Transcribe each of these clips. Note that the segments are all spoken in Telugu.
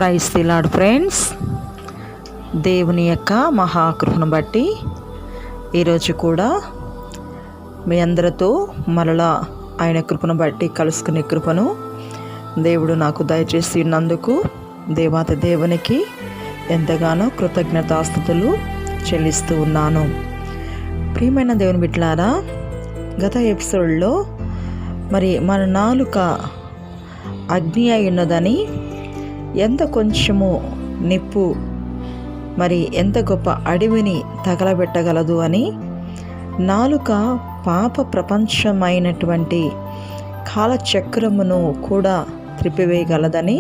Praise the lord friends. దేవుని యొక్క మహాకృపను బట్టి ఈరోజు కూడా మీ అందరితో మరలా ఆయన కృపను బట్టి కలుసుకునే కృపను దేవుడు నాకు దయచేసి ఉన్నందుకు దేవాతి దేవునికి ఎంతగానో కృతజ్ఞతాస్తుతులు చెల్లిస్తూ ఉన్నాను. ప్రియమైన దేవుని బిడ్డలారా, గత ఎపిసోడ్లో మరి మన నాలుక అగ్ని అయి ఉన్నదని, ఎంత కొంచెము నిప్పు మరి ఎంత గొప్ప అడవిని తగలబెట్టగలదు అని, నాలుక పాప ప్రపంచమైనటువంటి కాలచక్రమును కూడా త్రిప్పివేయగలదని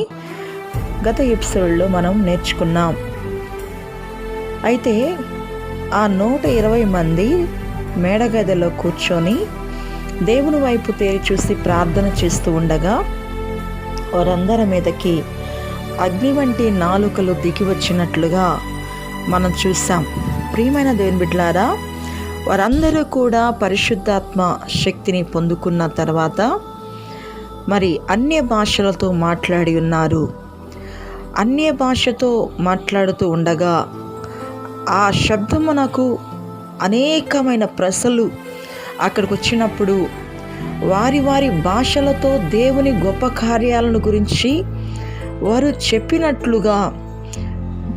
గత ఎపిసోడ్లో మనం నేర్చుకున్నాం. అయితే ఆ 120 మంది మేడగదిలో కూర్చొని దేవుని వైపు తేరి చూసి ప్రార్థన చేస్తూ ఉండగా వారందరి మీదకి అగ్ని వంటి నాలుకలు దిగి వచ్చినట్లుగా మనం చూసాం. ప్రియమైన దేవుని బిడ్డలారా, వారందరూ కూడా పరిశుద్ధాత్మ శక్తిని పొందుకున్న తర్వాత మరి అన్య భాషలతో మాట్లాడి ఉన్నారు. అన్య భాషతో మాట్లాడుతూ ఉండగా ఆ శబ్దమునకు అనేకమైన ప్రజలు అక్కడికి వచ్చినప్పుడు వారి వారి భాషలతో దేవుని గొప్ప కార్యాలను గురించి వారు చెప్పినట్లుగా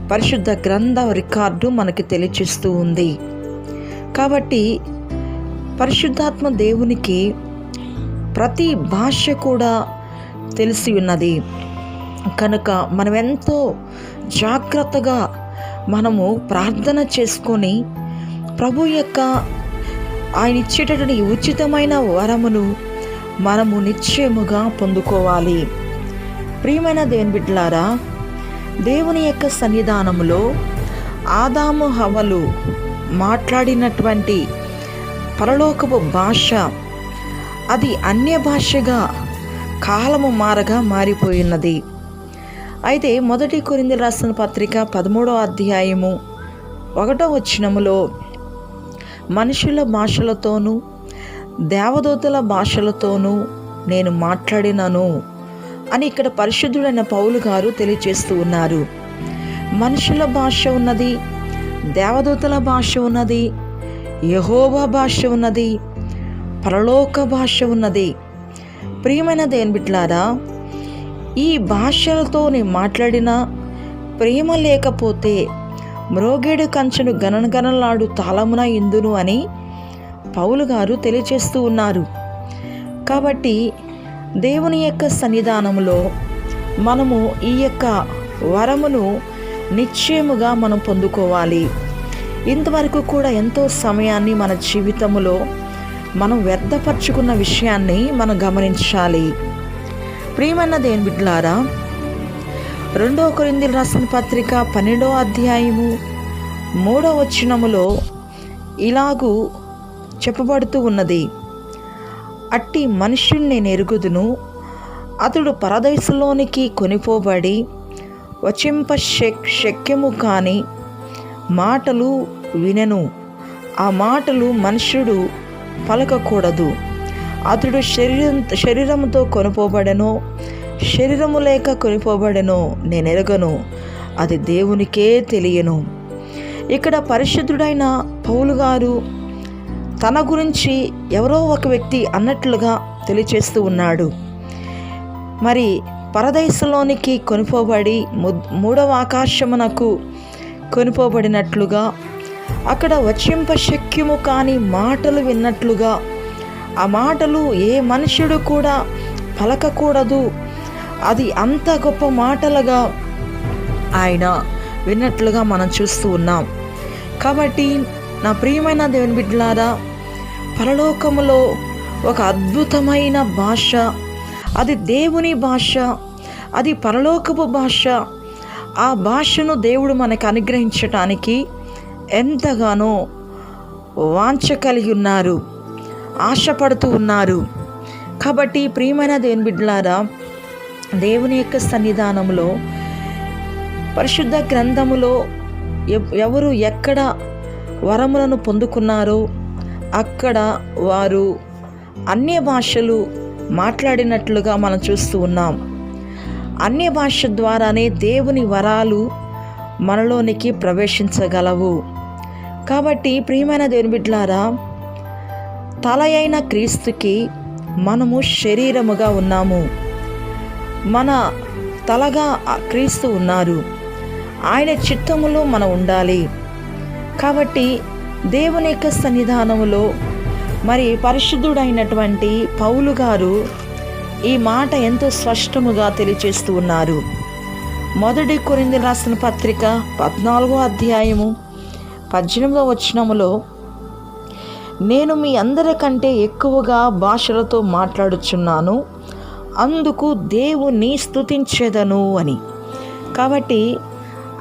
పరిశుద్ధ గ్రంథ రికార్డు మనకి తెలియచేస్తూ ఉంది. కాబట్టి పరిశుద్ధాత్మ దేవునికి ప్రతి భాష కూడా తెలిసి ఉన్నది కనుక మనం ఎంతో జాగ్రత్తగా మనము ప్రార్థన చేసుకొని ప్రభు యొక్క ఆయన ఇచ్చేటటువంటి ఉచితమైన వరమును మనము నిశ్చయముగా పొందుకోవాలి. ప్రియమైన దేవుని బిడ్డలారా, దేవుని యొక్క సన్నిధానములో ఆదాము హవ్వలు మాట్లాడినటువంటి పరలోకపు భాష అది అన్య భాషగా కాలము మారగా మారిపోయినది. అయితే 1 కొరింథీయులకు రాసిన పత్రిక 13వ అధ్యాయము 1వ వచనములో మనుషుల భాషలతోనూ దేవదూతల భాషలతోనూ నేను మాట్లాడినను అని ఇక్కడ పరిశుద్ధుడైన పౌలు గారు తెలియజేస్తూ ఉన్నారు. మనుషుల భాష ఉన్నది, దేవదూతల భాష ఉన్నది, యెహోవా భాష ఉన్నది, పరలోక భాష ఉన్నది. ప్రియమైన దేవుని బిడ్డలారా, ఈ భాషలతో నేను మాట్లాడిన ప్రేమ లేకపోతే మ్రోగేడు కంచెను గణగణలాడు తాళమున ఇందును అని పౌలు గారు తెలియజేస్తూ ఉన్నారు. కాబట్టి దేవుని యొక్క సన్నిధానంలో మనము ఈ యొక్క వరమును నిశ్చయముగా మనం పొందుకోవాలి. ఇంతవరకు కూడా ఎంతో సమయాన్ని మన జీవితంలో మనం వ్యర్థపరచుకున్న విషయాన్ని మనం గమనించాలి. ప్రియమైన దేవుని బిడ్డలారా, 2 కొరింథీయులకు రాసిన పత్రిక 12వ అధ్యాయము 3వ వచనములో ఇలాగూ చెప్పబడుతూ ఉన్నది. అట్టి మనుష్యుని నేను ఎరుగుదును, అతడు పరదేశంలోనికి కొనిపోబడి వచింప శక్యము కాని మాటలు వినెను. ఆ మాటలు మనుష్యుడు పలకకూడదు. అతడు శరీరముతో కొనిపోబడెనో శరీరము లేక కొనిపోబడెనో నేను ఎరగను, అది దేవునికే తెలియను. ఇక్కడ పరిశుద్ధుడైన పౌలు గారు తన గురించి ఎవరో ఒక వ్యక్తి అన్నట్లుగా తెలియచేస్తూ ఉన్నాడు. మరి పరదేశంలోనికి కొనిపోబడి 3వ ఆకాశమునకు కొనిపోబడినట్లుగా అక్కడ వచింప శక్యము కాని మాటలు విన్నట్లుగా, ఆ మాటలు ఏ మనుష్యుడు కూడా పలకకూడదు, అది అంత గొప్ప మాటలుగా ఆయన విన్నట్లుగా మనం చూస్తూ ఉన్నాం. కాబట్టి నా ప్రియమైన దేవుని బిడ్డలారా, పరలోకములో ఒక అద్భుతమైన భాష, అది దేవుని భాష, అది పరలోకపు భాష. ఆ భాషను దేవుడు మనకు అనుగ్రహించటానికి ఎంతగానో వాంఛ కలిగి ఉన్నారు, ఆశపడుతూ ఉన్నారు. కాబట్టి ప్రియమైన దేవుని బిడ్డలారా, దేవుని యొక్క సన్నిధానంలో పరిశుద్ధ గ్రంథములో ఎవరు ఎక్కడ వరములను పొందుకున్నారో అక్కడ వారు అన్య భాషలు మాట్లాడినట్లుగా మనం చూస్తూ ఉన్నాం. అన్య భాష ద్వారానే దేవుని వరాలు మనలోనికి ప్రవేశించగలవు. కాబట్టి ప్రియమైన దేవుని బిడ్డలారా, తల అయిన క్రీస్తుకి మనము శరీరముగా ఉన్నాము. మన తలగా క్రీస్తు ఉన్నారు. ఆయన చిత్తములో మనం ఉండాలి. కాబట్టి దేవుని యొక్క సన్నిధానములో మరి పరిశుద్ధుడైనటువంటి పౌలు గారు ఈ మాట ఎంతో స్పష్టముగా తెలియజేస్తూ ఉన్నారు. 1 కొరింథీయులకు రాసిన పత్రిక 14వ అధ్యాయము 18వ వచనములో, నేను మీ అందరికంటే ఎక్కువగా భాషలతో మాట్లాడుచున్నాను, అందుకు దేవుని స్తుతించెదను అని. కాబట్టి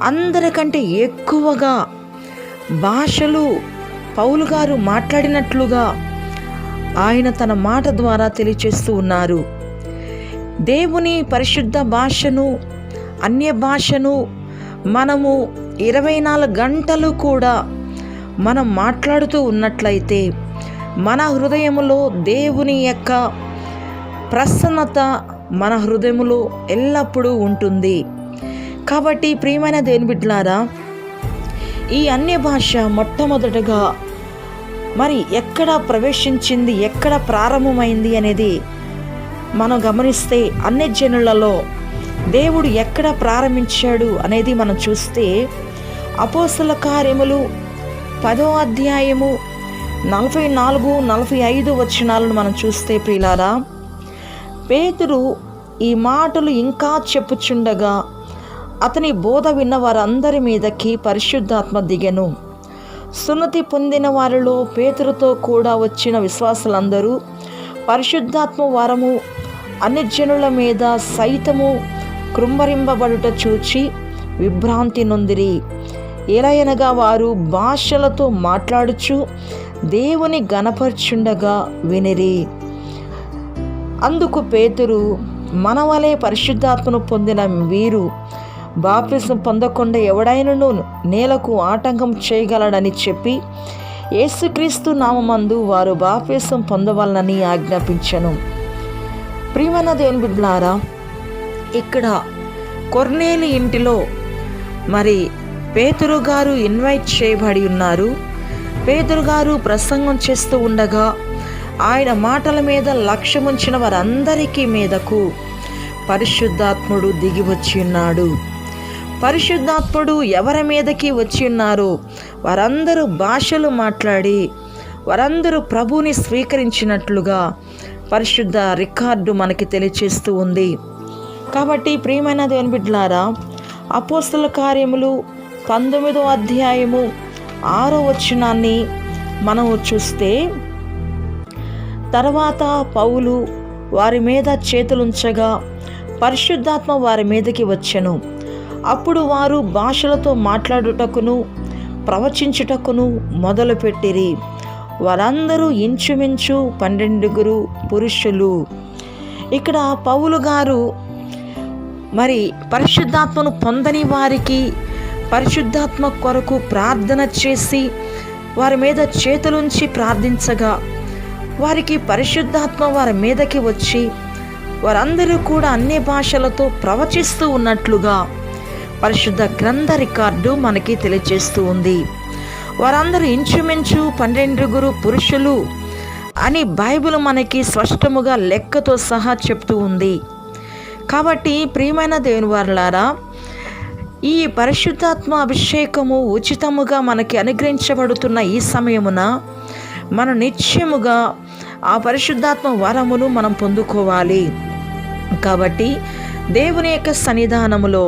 అందరికంటే ఎక్కువగా భాషలు పౌలు గారు మాట్లాడినట్లుగా ఆయన తన మాట ద్వారా తెలియచేస్తూ ఉన్నారు. దేవుని పరిశుద్ధ భాషను, అన్య భాషను మనము 24 గంటలు కూడా మనం మాట్లాడుతూ ఉన్నట్లయితే మన హృదయములో దేవుని యొక్క ప్రసన్నత మన హృదయములో ఎల్లప్పుడూ ఉంటుంది. కాబట్టి ప్రియమైన దేవుని బిడ్డలారా, ఈ అన్య భాష మొట్టమొదటగా మరి ఎక్కడ ప్రవేశించింది, ఎక్కడ ప్రారంభమైంది అనేది మనం గమనిస్తే అన్య జనులలో దేవుడు ఎక్కడ ప్రారంభించాడు అనేది మనం చూస్తే అపోస్తల కార్యములు 10వ అధ్యాయము 44-45 వచనాలను మనం చూస్తే ప్రియులారా, పేతురు ఈ మాటలు ఇంకా చెప్పుచుండగా అతని బోధ విన్న వారందరి మీదకి పరిశుద్ధాత్మ దిగెను. సున్నతి పొందిన వారిలో పేతురుతో కూడా వచ్చిన విశ్వాసులందరూ పరిశుద్ధాత్మ వరము అన్యజనుల మీద సైతము కృంభరింపబడుట చూచి విభ్రాంతి నొందిరి. ఎలయనగా వారు భాషలతో మాట్లాడుచు దేవుని గణపర్చుండగా వినిరి. అందుకు పేతురు, మనవలే పరిశుద్ధాత్మను పొందిన వీరు బాప్తిసం పొందకుండా ఎవడైనను నేలకు ఆటంకం చేయగలడని చెప్పి యేసుక్రీస్తు నామమందు వారు బాప్తిసం పొందవాలని ఆజ్ఞాపించెను. ప్రియమైన దేవుని బిడ్డలారా, ఇక్కడ కొర్నేలి ఇంటిలో మరి పేతురు గారు ఇన్వైట్ చేయబడి ఉన్నారు. పేతురు గారు ప్రసంగం చేస్తూ ఉండగా ఆయన మాటల మీద లక్ష్యముంచిన వారందరికీ మీదకు పరిశుద్ధాత్ముడు దిగి వచ్చి ఉన్నాడు. పరిశుద్ధాత్ముడు ఎవరి మీదకి వచ్చి ఉన్నారో వారందరూ భాషలు మాట్లాడి వారందరూ ప్రభువుని స్వీకరించినట్లుగా పరిశుద్ధ రికార్డు మనకి తెలియచేస్తూ ఉంది. కాబట్టి ప్రియమైన దేవుని బిడ్డలారా, అపోస్తల కార్యములు 19వ అధ్యాయము 6వ వచనాన్ని మనం చూస్తే, తర్వాత పౌలు వారి మీద చేతులుంచగా పరిశుద్ధాత్మ వారి మీదకి వచ్చెను. అప్పుడు వారు భాషలతో మాట్లాడుటకును ప్రవచించుటకును మొదలుపెట్టిరి. వారందరూ ఇంచుమించు 12 పురుషులు. ఇక్కడ పౌలు గారు మరి పరిశుద్ధాత్మను పొందని వారికి పరిశుద్ధాత్మ కొరకు ప్రార్థన చేసి వారి మీద చేతులుంచి ప్రార్థించగా వారికి పరిశుద్ధాత్మ వారి మీదకి వచ్చి వారందరూ కూడా అన్ని భాషలతో ప్రవచిస్తూ ఉన్నట్లుగా పరిశుద్ధ గ్రంథ రికార్డు మనకి తెలియజేస్తూ ఉంది. వారందరూ ఇంచుమించు 12 పురుషులు అని బైబిల్ మనకి స్పష్టముగా లెక్కతో సహా చెప్తూ ఉంది. కాబట్టి ప్రియమైన దేవుని వారలారా, ఈ పరిశుద్ధాత్మ అభిషేకము ఉచితముగా మనకి అనుగ్రహించబడుతున్న ఈ సమయమున మనం నిశ్చయముగా ఆ పరిశుద్ధాత్మ వరమును మనం పొందుకోవాలి. కాబట్టి దేవుని యొక్క సన్నిధానములో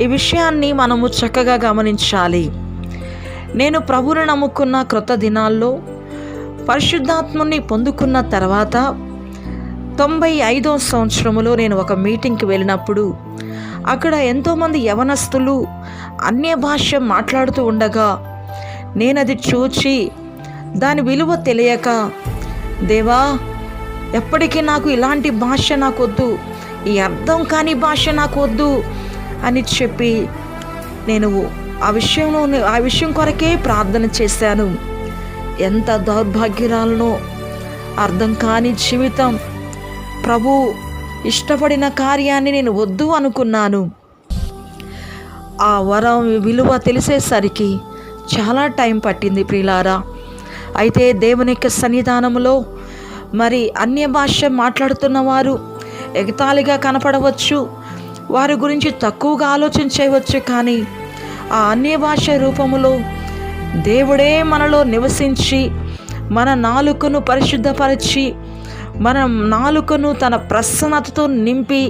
ఈ విషయాన్ని మనము చక్కగా గమనించాలి. నేను ప్రభువును నమ్ముకున్న క్రొత్త దినాల్లో పరిశుద్ధాత్మని పొందుకున్న తర్వాత 95వ సంవత్సరములో నేను ఒక మీటింగ్కి వెళ్ళినప్పుడు అక్కడ ఎంతోమంది యవనస్తులు అన్య భాష మాట్లాడుతూ ఉండగా నేను అది చూచి దాని విలువ తెలియక, దేవా, ఎప్పటికీ నాకు ఇలాంటి భాష నాకొద్దు, ఈ అర్థం కాని భాష నాకొద్దు అని చెప్పి నేను ఆ విషయం కొరకే ప్రార్థన చేశాను. ఎంత దౌర్భాగ్యురాలనో, అర్థం కాని జీవితం. ప్రభు ఇష్టపడిన కార్యాన్ని నేను వద్దు అనుకున్నాను. ఆ వరం విలువ తెలిసేసరికి చాలా టైం పట్టింది ప్రియులారా. అయితే దేవుని యొక్క సన్నిధానంలో మరి అన్య భాష మాట్లాడుతున్న వారు ఎగతాళిగా కనపడవచ్చు, వారి గురించి తక్కువగా ఆలోచించవచ్చు. కానీ ఆ అన్య భాష రూపములో దేవుడే మనలో నివసించి మన నాలుకను పరిశుద్ధపరిచి మన నాలుకను తన ప్రసన్నతతో నింపి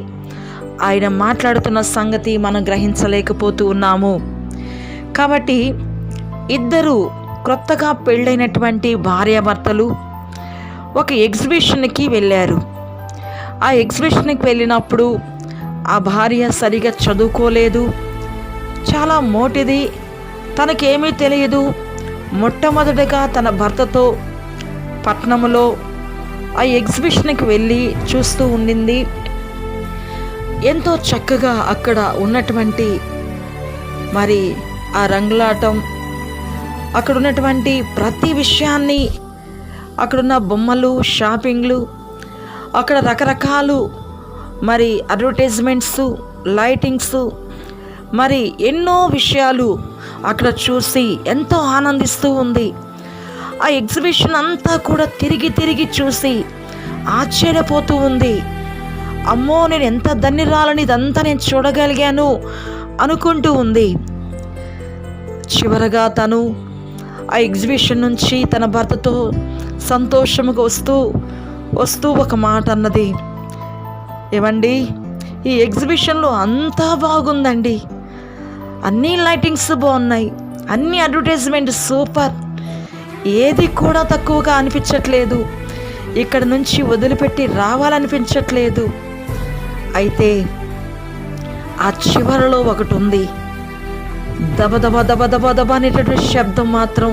ఆయన మాట్లాడుతున్న సంగతి మనం గ్రహించలేకపోతూ ఉన్నాము. కాబట్టి ఇద్దరు క్రొత్తగా పెళ్ళైనటువంటి భార్యాభర్తలు ఒక ఎగ్జిబిషన్కి వెళ్ళారు. ఆ ఎగ్జిబిషన్కి వెళ్ళినప్పుడు ఆ భార్య సరిగా చదువుకోలేదు, చాలా మోటిది, తనకేమీ తెలియదు. మొట్టమొదటిగా తన భర్తతో పట్నంలో ఆ ఎగ్జిబిషన్కి వెళ్ళి చూస్తూ ఉండింది. ఎంతో చక్కగా అక్కడ ఉన్నటువంటి మరి ఆ రంగులాటం, అక్కడ ఉన్నటువంటి ప్రతి విషయాన్ని, అక్కడున్న బొమ్మలు, షాపింగ్లు, అక్కడ రకరకాలు మరి అడ్వర్టైజ్మెంట్స్, లైటింగ్స్, మరి ఎన్నో విషయాలు అక్కడ చూసి ఎంతో ఆనందిస్తూ ఉంది. ఆ ఎగ్జిబిషన్ అంతా కూడా తిరిగి తిరిగి చూసి ఆశ్చర్యపోతూ ఉంది. అమ్మో, నేను ఎంత ధన్యురాలని, ఇదంతా నేను చూడగలిగాను అనుకుంటూ ఉంది. చివరగా తను ఆ ఎగ్జిబిషన్ నుంచి తన భర్తతో సంతోషముగా వస్తూ ఒక మాట అన్నది. ఏమండి, ఈ ఎగ్జిబిషన్లో అంతా బాగుందండి, అన్ని లైటింగ్స్ బాగున్నాయి, అన్ని అడ్వర్టైజ్మెంట్ సూపర్, ఏది కూడా తక్కువగా అనిపించట్లేదు, ఇక్కడ నుంచి వదిలిపెట్టి రావాలనిపించట్లేదు. అయితే ఆ చివరలో ఒకటి ఉంది, దబదబ దబదబ దబ అనేటటువంటి శబ్దం మాత్రం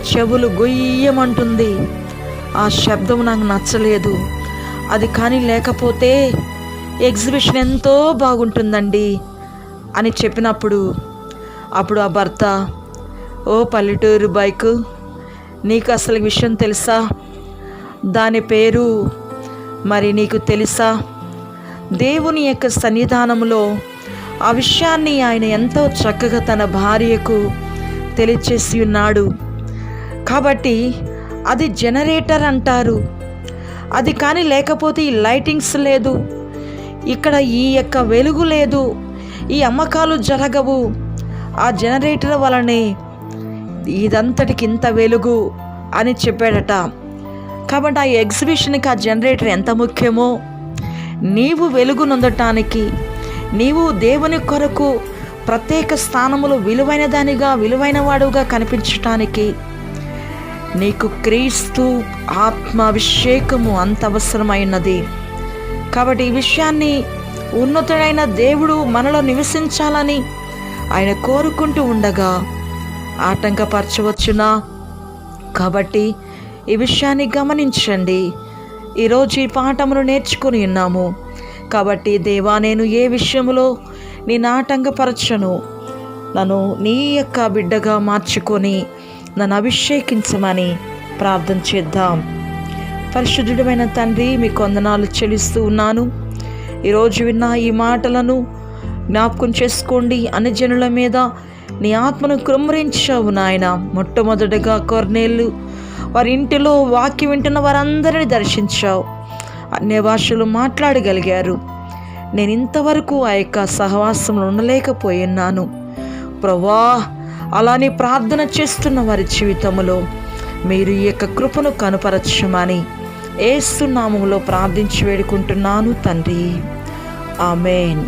చెవులు గొయ్యమంటుంది. ఆ శబ్దం నాకు నచ్చలేదు. అది కానీ లేకపోతే ఎగ్జిబిషన్ ఎంతో బాగుంటుందండి అని చెప్పినప్పుడు అప్పుడు ఆ భర్త, ఓ పల్లెటూరు బైకు, నీకు అసలు విషయం తెలుసా, దాని పేరు మరి నీకు తెలుసా, దేవుని యొక్క సన్నిధానంలో ఆ విషయాన్ని ఆయన ఎంతో చక్కగా తన భార్యకు తెలియచేసి ఉన్నాడు. కాబట్టి అది జనరేటర్ అంటారు. అది కానీ లేకపోతే ఈ లైటింగ్స్ లేదు, ఇక్కడ ఈ యొక్క వెలుగు లేదు, ఈ అమ్మకాలు జరగవు. ఆ జనరేటర్ వలనే ఇదంతటికి ఇంత వెలుగు అని చెప్పాడట. కాబట్టి ఆ ఎగ్జిబిషన్కి ఆ జనరేటర్ ఎంత ముఖ్యమో, నీవు వెలుగునొందటానికి, నీవు దేవుని కొరకు ప్రత్యేక స్థానములు విలువైన దానిగా, విలువైన వాడుగా కనిపించటానికి నీకు క్రీస్తు ఆత్మాభిషేకము అంత అవసరమైనది. కాబట్టి ఈ విషయాన్ని ఉన్నతుడైన దేవుడు మనలో నివసించాలని ఆయన కోరుకుంటూ ఉండగా ఆటంకపరచవచ్చునా? కాబట్టి ఈ విషయాన్ని గమనించండి. ఈరోజు ఈ పాఠమును నేర్చుకుని ఉన్నాము. కాబట్టి దేవా, నేను ఏ విషయంలో నేను ఆటంకపరచను, నన్ను నీ యొక్క బిడ్డగా మార్చుకొని నన్ను అభిషేకించమని ప్రార్థన చేద్దాం. పరిశుద్ధుడమైన తండ్రి, మీకు వందనాలు చెల్లిస్తూ ఉన్నాను. ఈరోజు విన్న ఈ మాటలను జ్ఞాపకం చేసుకోండి. అన్ని జనుల మీద నీ ఆత్మను కుమ్మరించావు నాయన. మొట్టమొదటిగా కొర్నేలు వారి ఇంటిలో వాక్యం వింటున్న వారందరినీ దర్శించావు, అన్య భాషలు మాట్లాడగలిగారు. నేను ఇంతవరకు ఆ యొక్క సహవాసంలో ఉండలేకపోయినాను ప్రభువా. అలానే ప్రార్థన చేస్తున్న వారి జీవితంలో మీరు ఈ యొక్క కృపను కనుపరచమని యేసు నామములో ప్రార్థించి వేడుకుంటున్నాను తండ్రి, ఆమేన్.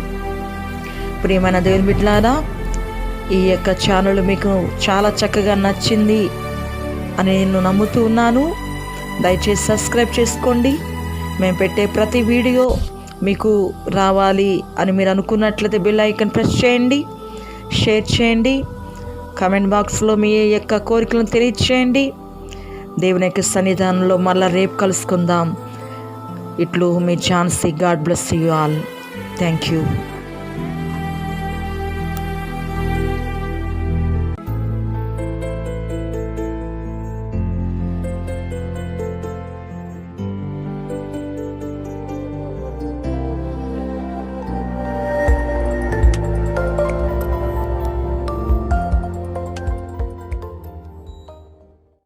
ప్రియమైన దేవుని బిడ్డలారా, ఈ యొక్క ఛానల్ మీకు చాలా చక్కగా నచ్చింది అని నేను నమ్ముతూ ఉన్నాను. దయచేసి సబ్స్క్రైబ్ చేసుకోండి. మేము పెట్టే ప్రతి వీడియో మీకు రావాలి అని మీరు అనుకున్నట్లయితే బెల్ ఐకాన్ ప్రెస్ చేయండి, షేర్ చేయండి, కామెంట్ బాక్స్లో మీ యొక్క కోరికలను తెలియచేయండి. దేవుని యొక్క సన్నిధానంలో మళ్ళీ రేపు కలుసుకుందాం. ఇట్లు మీ Jhansi. God bless you all. Thank you.